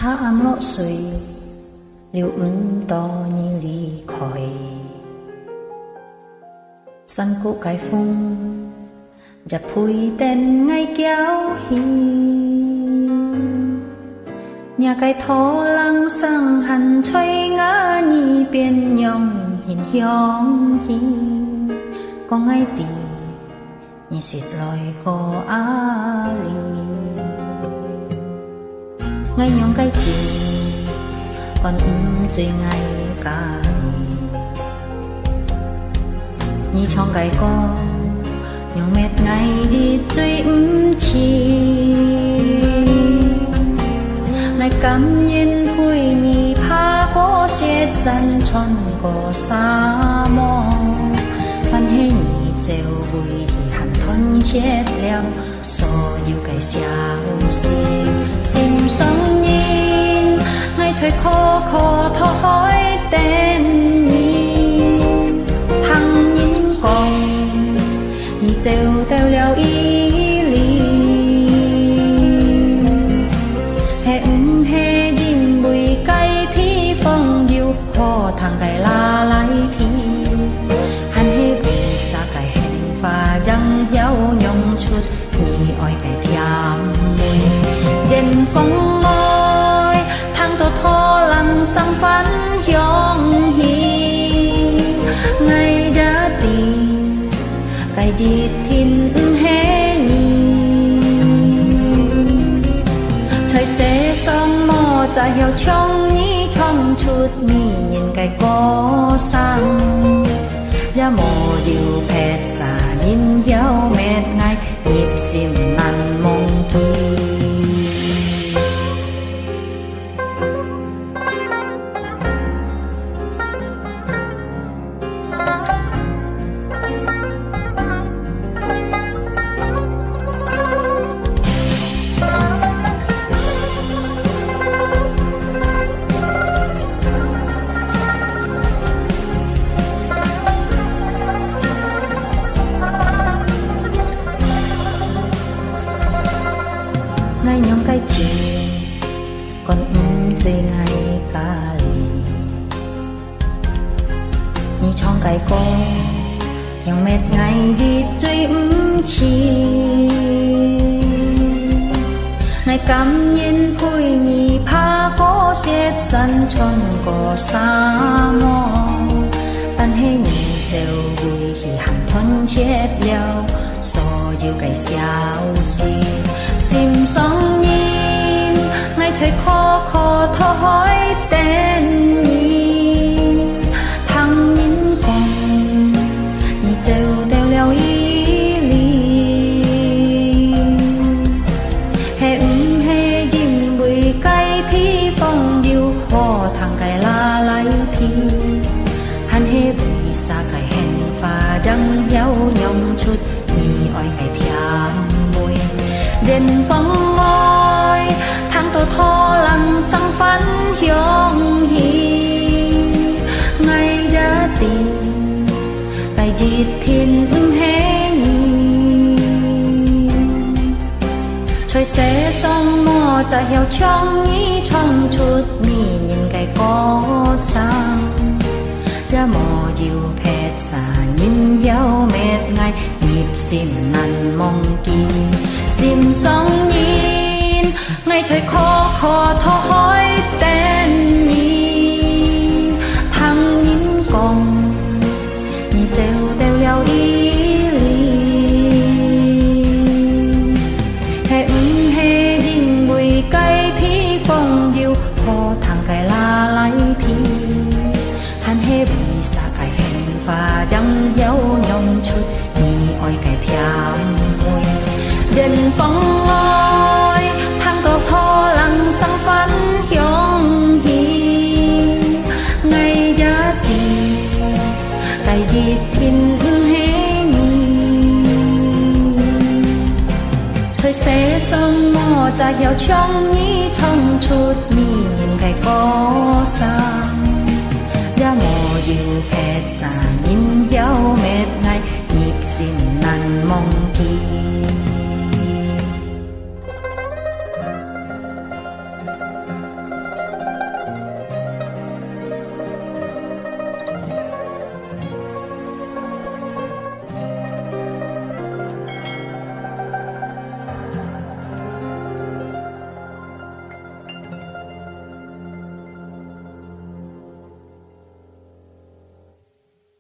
差5歲了5多年離開，新古解封就配定ngay kéo hi nhà cái thó lăng sang hành chơi ngã nhì bên nhong hình hiong hi có ngay tì nhì xịt lòi có á li ngay nhong cái chi còn chơi ngay cả nhì trong cái con nhong mệt ngày đi chơi chi ngày cảm nhìn vui nhì pha có sẽ dân tròn có xa mò văn hệ nhì treo vui thì hẳn thân chết leo so yêu cái xa xì xin sống nhìn ngày trời khó khó thó hỏi tên nhì thằng nhìn còn nhì treo teo leo ý lý hệ dinh bùi cây thi phong diêu ho thằng cái la lái thi hắn hệ bị xa cái hẹn và răng héo nhông chút nhì oi cái thiam mùi dền phong môi thằng tô thô lăng sang phán hiong hi ngày đã tìm cái gì thiên hệ nhì trời sẽ xong mò ra hiểu trong nhí trong chút mi nhìn cái có sang ra mò dịu phẹt xa nhìn hiểu mệt ngay nhịp xìm năn mong kỳ ngay nhóm cái chuyện còn chơi ngay cả lì như trong cái con nhóm mệt ngày đi chơi chi ngày cảm nhìn vui nhì pha có xét dân tròn có xa mò tan hệ nhì treo vui thì hẳn thân chết leo so yêu cái xao xì xin sống nhìn ngày trời khó khó thó hỏi tên nhì thằng nhìn con nhì treo teo leo ý lý hệ dinh bùi cây thi phong diêu ho thằng cái la lái thi hắn hệ bị xa cái hẹn và răng héo nhông chút nhì oi cái thiam mùi dền phong môi thằng tô thô lăng sang phán hiong hi ngày ra tìm cái gì thiên hệ nhì trời sẽ xong mò cha hiểu trong nhí trong chút mi nhìn cái có sang ra mò dịu phẹt xa nhìn hiểu mệt ngay nhịp xìm năn mong kỳ xìm sống nhìn ngày trời khó khó thó hỏi tên nhì thằng nhìn con nhì treo teo leo ý lý hệ dinh bùi cây thi phong diêu ho thằng cái la lái thi hắn hệ bị xa cái hẹn và răng héo nhông chút nhì oi cái thiam mùi dền phong ngôi thằng tô thô lăng sang phán hiong hi ngày giá tìm cái gì thiên hệ nhì trời sẽ sớm mò ra hiểu trong nhí trong chút mi nhìn cái có sang ra mò dịu phẹt xa nhìn hiểu mệt ngay nhịp xìm năn mong kỳ